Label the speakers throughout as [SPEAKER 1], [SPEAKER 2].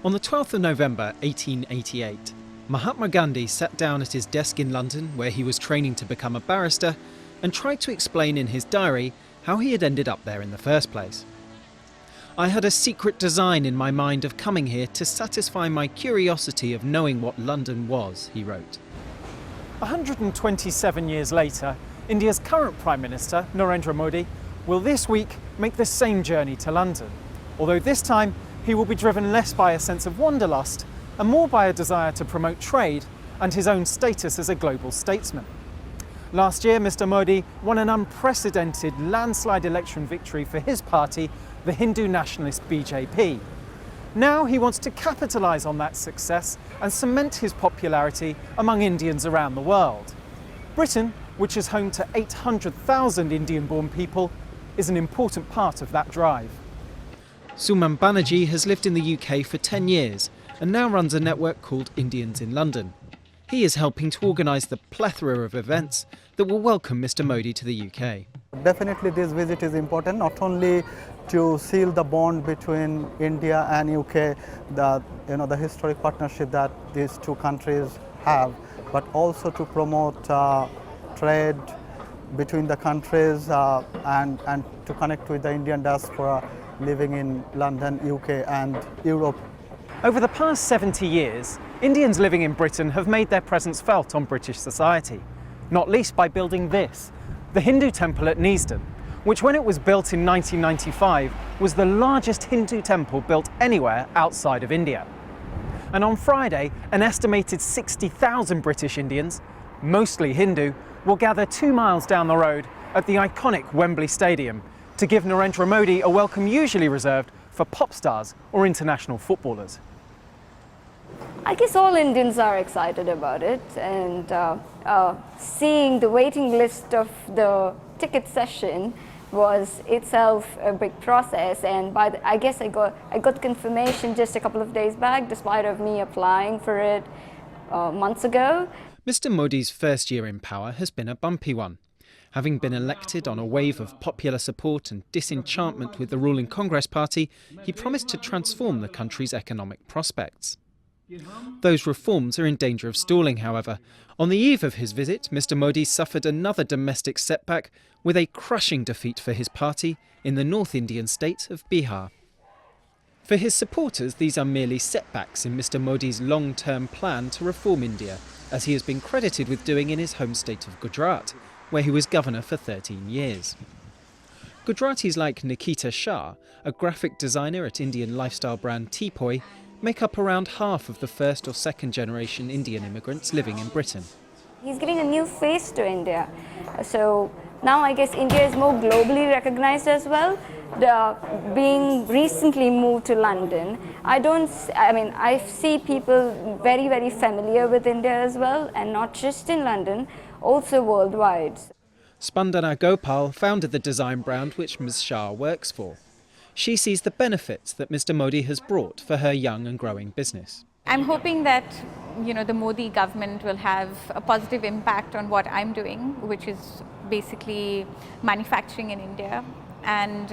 [SPEAKER 1] On the 12th of November 1888, Mahatma Gandhi sat down at his desk in London, where he was training to become a barrister, and tried to explain in his diary how he had ended up there in the first place. "I had a secret design in my mind of coming here to satisfy my curiosity of knowing what London was," he wrote. 127 years later, India's current Prime Minister, Narendra Modi, will this week make the same journey to London, although this time he will be driven less by a sense of wanderlust and more by a desire to promote trade and his own status as a global statesman. Last year, Mr. Modi won an unprecedented landslide election victory for his party, the Hindu nationalist BJP. Now he wants to capitalise on that success and cement his popularity among Indians around the world. Britain, which is home to 800,000 Indian-born people, is an important part of that drive. Suman Banerjee has lived in the UK for 10 years and now runs a network called Indians in London. He is helping to organise the plethora of events that will welcome Mr. Modi to the UK.
[SPEAKER 2] Definitely this visit is important, not only to seal the bond between India and UK, the historic partnership that these two countries have, but also to promote trade between the countries and to connect with the Indian diaspora living in London, UK and Europe.
[SPEAKER 1] Over the past 70 years, Indians living in Britain have made their presence felt on British society, not least by building this, the Hindu temple at Neasden, which when it was built in 1995 was the largest Hindu temple built anywhere outside of India. And on Friday, an estimated 60,000 British Indians, mostly Hindu, will gather 2 miles down the road at the iconic Wembley Stadium to give Narendra Modi a welcome usually reserved for pop stars or international footballers.
[SPEAKER 3] I guess all Indians are excited about it, and seeing the waiting list of the ticket session was itself a big process, and I guess I got confirmation just a couple of days back, despite of me applying for it months ago.
[SPEAKER 1] Mr. Modi's first year in power has been a bumpy one. Having been elected on a wave of popular support and disenchantment with the ruling Congress party, he promised to transform the country's economic prospects. Those reforms are in danger of stalling, however. On the eve of his visit, Mr. Modi suffered another domestic setback with a crushing defeat for his party in the North Indian state of Bihar. For his supporters, these are merely setbacks in Mr. Modi's long-term plan to reform India, as he has been credited with doing in his home state of Gujarat, where he was governor for 13 years. Gujaratis like Nikita Shah, a graphic designer at Indian lifestyle brand Teapoy, make up around half of the first or second generation Indian immigrants living in Britain.
[SPEAKER 3] He's giving a new face to India. So now I guess India is more globally recognized as well. Being recently moved to London, I see people very, very familiar with India as well, and not just in London, also worldwide.
[SPEAKER 1] Spandana Gopal founded the design brand which Ms. Shah works for. She sees the benefits that Mr. Modi has brought for her young and growing business.
[SPEAKER 4] I'm hoping that the Modi government will have a positive impact on what I'm doing, which is basically manufacturing in India. And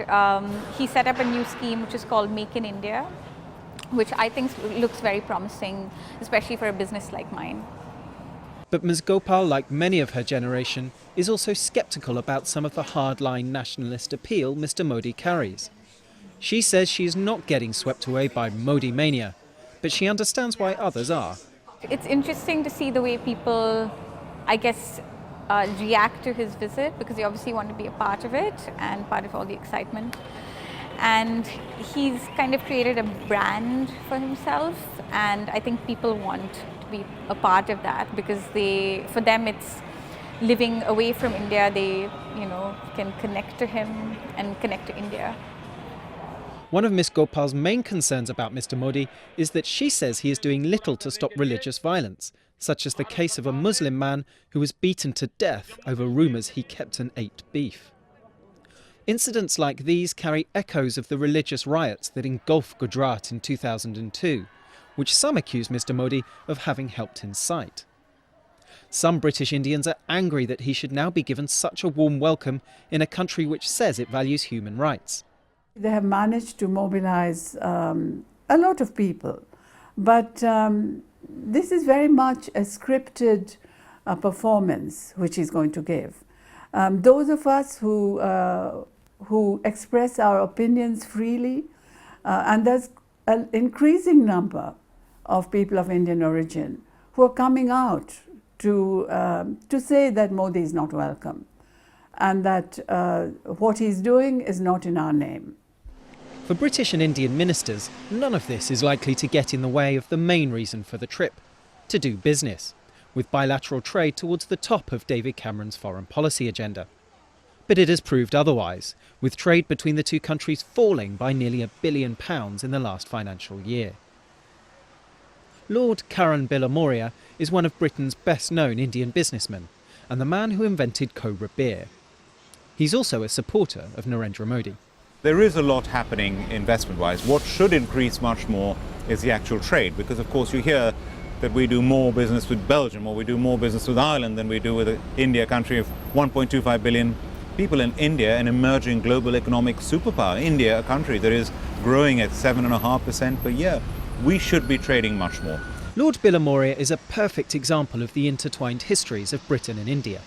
[SPEAKER 4] he set up a new scheme which is called Make in India, which I think looks very promising, especially for a business like mine.
[SPEAKER 1] But Ms. Gopal, like many of her generation, is also sceptical about some of the hardline nationalist appeal Mr. Modi carries. She says she is not getting swept away by Modi mania, but she understands why others are.
[SPEAKER 4] It's interesting to see the way people, I guess, react to his visit, because they obviously want to be a part of it and part of all the excitement. And he's kind of created a brand for himself, and I think people want to be a part of that, because for them it's living away from India. They can connect to him and connect to India.
[SPEAKER 1] One of Ms. Gopal's main concerns about Mr. Modi is that she says he is doing little to stop religious violence, such as the case of a Muslim man who was beaten to death over rumours he kept and ate beef. Incidents like these carry echoes of the religious riots that engulfed Gujarat in 2002, which some accuse Mr. Modi of having helped incite. Some British Indians are angry that he should now be given such a warm welcome in a country which says it values human rights.
[SPEAKER 5] They have managed to mobilize a lot of people But this is very much a scripted performance which he's going to give. Those of us who express our opinions freely, and there's an increasing number of people of Indian origin who are coming out to say that Modi is not welcome and that what he's doing is not in our name.
[SPEAKER 1] For British and Indian ministers, none of this is likely to get in the way of the main reason for the trip: to do business, with bilateral trade towards the top of David Cameron's foreign policy agenda. But it has proved otherwise, with trade between the two countries falling by nearly £1 billion in the last financial year. Lord Kiran Stacey is one of Britain's best-known Indian businessmen and the man who invented Cobra beer. He's also a supporter of Narendra Modi.
[SPEAKER 6] There is a lot happening investment-wise. What should increase much more is the actual trade, because of course you hear that we do more business with Belgium or we do more business with Ireland than we do with India, a country of 1.25 billion people. In India, an emerging global economic superpower. India, a country that is growing at 7.5% per year. We should be trading much more.
[SPEAKER 1] Lord Bilamoria is a perfect example of the intertwined histories of Britain and India.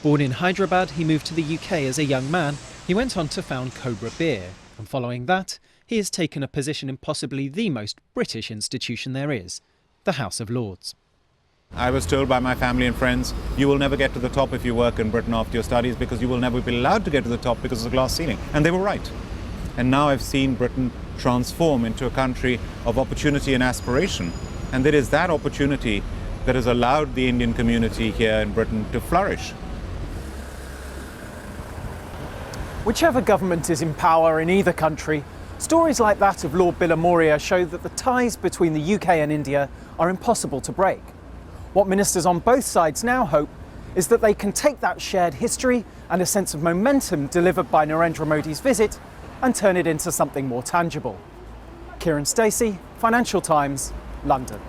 [SPEAKER 1] Born in Hyderabad, he moved to the UK as a young man. He went on to found Cobra Beer, and following that, he has taken a position in possibly the most British institution there is, the House of Lords.
[SPEAKER 6] I was told by my family and friends, you will never get to the top if you work in Britain after your studies, because you will never be allowed to get to the top because of the glass ceiling. And they were right. And now I've seen Britain transform into a country of opportunity and aspiration. And it is that opportunity that has allowed the Indian community here in Britain to flourish.
[SPEAKER 1] Whichever government is in power in either country, stories like that of Lord Bilamoria show that the ties between the UK and India are impossible to break. What ministers on both sides now hope is that they can take that shared history and a sense of momentum delivered by Narendra Modi's visit and turn it into something more tangible. Kiran Stacey, Financial Times, London.